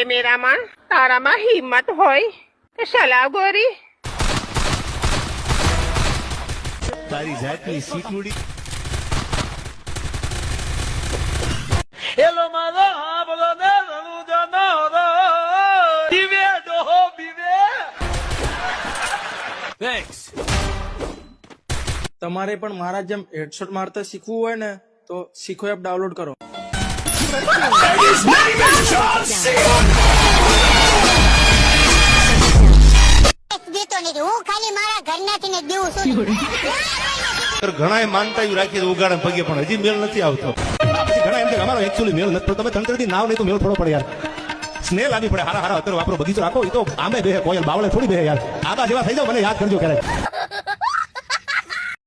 કેમેરામાં તારામાં હિંમત હોય તો સલાહ ગોરી. તારી જાતની શીખુડી. હેલો મારો હા બોલો ને રણુ જનો રો બીવે ડોહો બીવે. થેન્ક્સ. તમારે પણ મારા જેમ હેડશોટ મારતા શીખવું હોય ને તો શીખો એપ ડાઉનલોડ કરો. હું ખાલી મારા ઘરનાથી ને દેવું છું. ઘણા માનતા એવું રાખીએ ઉગાડે પગે પણ હજી મેળ નથી આવતો. પછી ઘણા એમ કે અમારો એકચ્યુઅલી મેળ નથી. તમે તંત્રથી નાવ નહીં તો મેળ થોડો પડે યાર. સ્નેહ લાવી પડે. હારા અત્યારે વાપરો બગીચો રાખો. એ તો આમે બે કોયલ બાવળે થોડી બે યાર. આબા જેવા થઈ જાવ મને યાદ કરજો ક્યારેક.